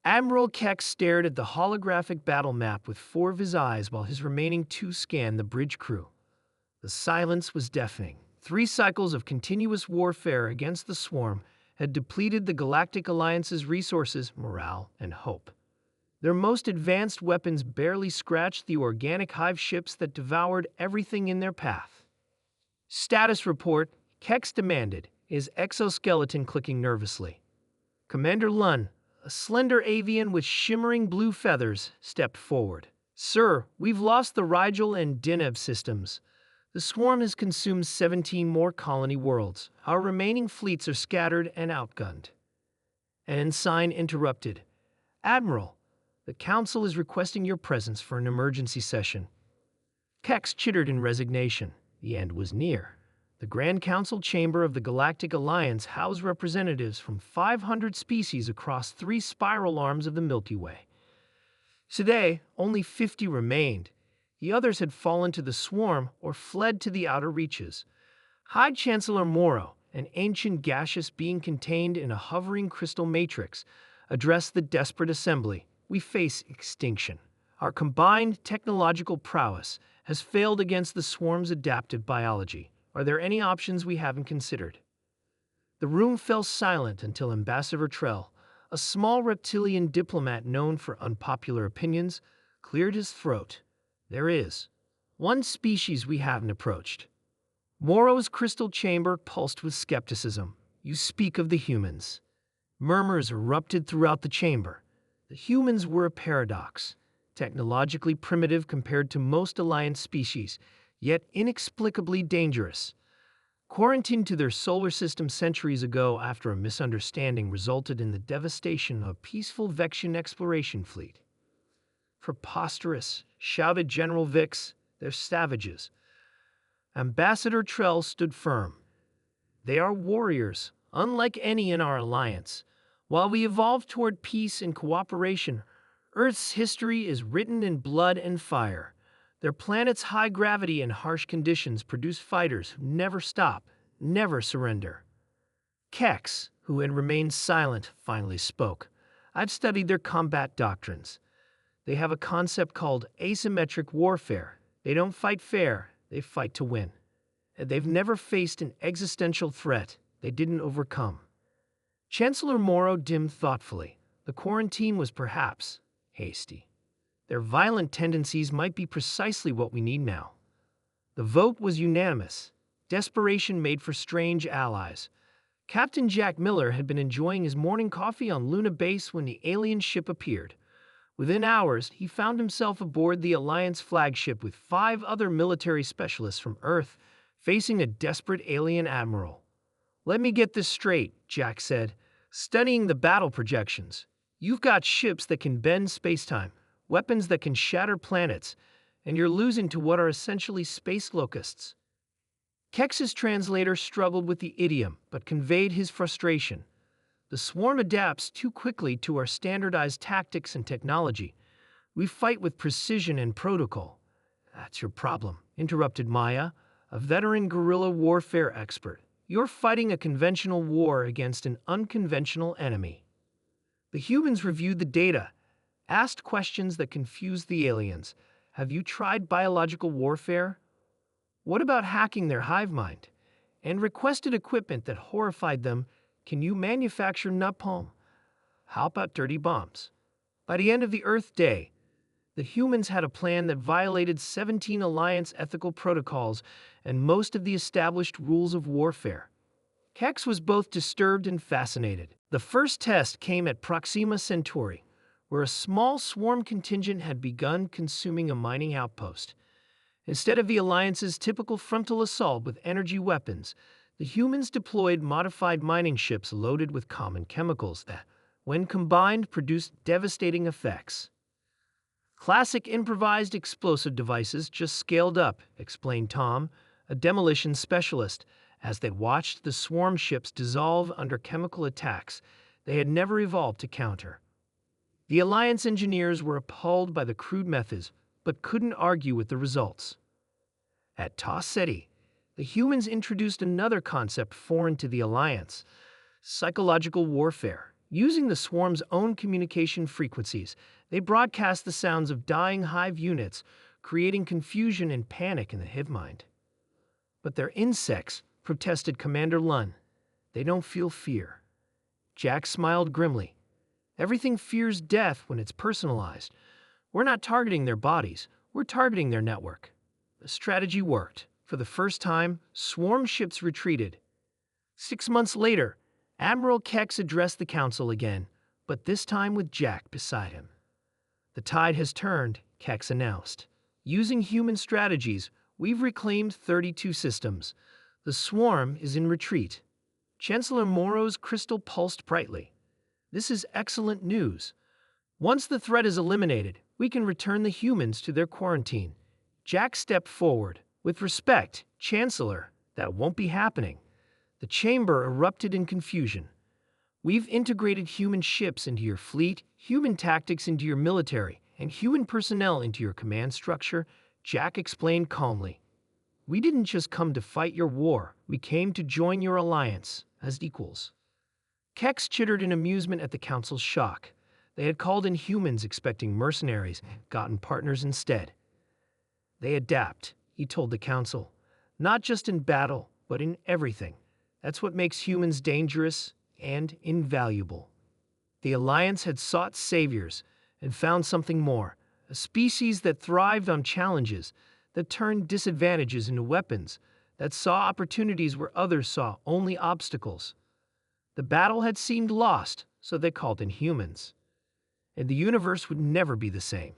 Admiral Keck stared at the holographic battle map with four of his eyes while his remaining two scanned the bridge crew. The silence was deafening. 3 cycles of continuous warfare against the swarm had depleted the Galactic Alliance's resources, morale, and hope. Their most advanced weapons barely scratched the organic hive ships that devoured everything in their path. Status report, Kex demanded, his exoskeleton clicking nervously. Commander Lun, a slender avian with shimmering blue feathers, stepped forward. Sir, we've lost the Rigel and Dinev systems. The swarm has consumed 17 more colony worlds. Our remaining fleets are scattered and outgunned. An ensign interrupted. Admiral, the Council is requesting your presence for an emergency session. Kex chittered in resignation. The end was near. The Grand Council chamber of the Galactic Alliance housed representatives from 500 species across 3 spiral arms of the Milky Way. Today, only 50 remained. The others had fallen to the swarm or fled to the outer reaches. High Chancellor Morrow, an ancient gaseous being contained in a hovering crystal matrix, addressed the desperate assembly. We face extinction. Our combined technological prowess has failed against the swarm's adaptive biology. Are there any options we haven't considered? The room fell silent until Ambassador Trell, a small reptilian diplomat known for unpopular opinions, cleared his throat. There is one species we haven't approached. Morrow's crystal chamber pulsed with skepticism. You speak of the humans. Murmurs erupted throughout the chamber. The humans were a paradox, technologically primitive compared to most Alliance species, yet inexplicably dangerous. Quarantined to their solar system centuries ago after a misunderstanding resulted in the devastation of a peaceful Vexian exploration fleet. Preposterous, shouted General Vix. They're savages. Ambassador Trell stood firm. They are warriors, unlike any in our alliance. While we evolve toward peace and cooperation, Earth's history is written in blood and fire. Their planet's high gravity and harsh conditions produce fighters who never stop, never surrender. Kex, who had remained silent, finally spoke. I've studied their combat doctrines. They have a concept called asymmetric warfare. They don't fight fair, they fight to win. And they've never faced an existential threat they didn't overcome. Chancellor Morrow dimmed thoughtfully. The quarantine was perhaps hasty. Their violent tendencies might be precisely what we need now. The vote was unanimous. Desperation made for strange allies. Captain Jack Miller had been enjoying his morning coffee on Luna Base when the alien ship appeared. Within hours, he found himself aboard the Alliance flagship with 5 other military specialists from Earth, facing a desperate alien admiral. Let me get this straight, Jack said, studying the battle projections. You've got ships that can bend spacetime, weapons that can shatter planets, and you're losing to what are essentially space locusts. Kex's translator struggled with the idiom, but conveyed his frustration. The swarm adapts too quickly to our standardized tactics and technology. We fight with precision and protocol. That's your problem, interrupted Maya, a veteran guerrilla warfare expert. You're fighting a conventional war against an unconventional enemy. The humans reviewed the data, asked questions that confused the aliens. Have you tried biological warfare? What about hacking their hive mind? And requested equipment that horrified them. Can you manufacture napalm? How about dirty bombs? By the end of the Earth Day, the humans had a plan that violated 17 Alliance ethical protocols and most of the established rules of warfare. Kex was both disturbed and fascinated. The first test came at Proxima Centauri, where a small swarm contingent had begun consuming a mining outpost. Instead of the Alliance's typical frontal assault with energy weapons, the humans deployed modified mining ships loaded with common chemicals that, when combined, produced devastating effects. Classic improvised explosive devices just scaled up, explained Tom, a demolition specialist, as they watched the swarm ships dissolve under chemical attacks they had never evolved to counter. The Alliance engineers were appalled by the crude methods, but couldn't argue with the results. At Ta Ceti, the humans introduced another concept foreign to the Alliance: psychological warfare. Using the swarm's own communication frequencies, they broadcast the sounds of dying hive units, creating confusion and panic in the hive mind. But they're insects, protested Commander Lun. They don't feel fear. Jack smiled grimly. Everything fears death when it's personalized. We're not targeting their bodies, we're targeting their network. The strategy worked. For the first time, swarm ships retreated. 6 months later, Admiral Kex addressed the council again, but this time with Jack beside him. The tide has turned, Kex announced. Using human strategies, we've reclaimed 32 systems. The swarm is in retreat. Chancellor Morrow's crystal pulsed brightly. This is excellent news. Once the threat is eliminated, we can return the humans to their quarantine. Jack stepped forward. With respect, Chancellor, that won't be happening. The chamber erupted in confusion. We've integrated human ships into your fleet, human tactics into your military, and human personnel into your command structure, Jack explained calmly. We didn't just come to fight your war, we came to join your alliance as equals. Kex chittered in amusement at the council's shock. They had called in humans expecting mercenaries, gotten partners instead. They adapt, he told the council, not just in battle, but in everything. That's what makes humans dangerous and invaluable. The Alliance had sought saviors and found something more, a species that thrived on challenges, that turned disadvantages into weapons, that saw opportunities where others saw only obstacles. The battle had seemed lost, so they called in humans. And the universe would never be the same.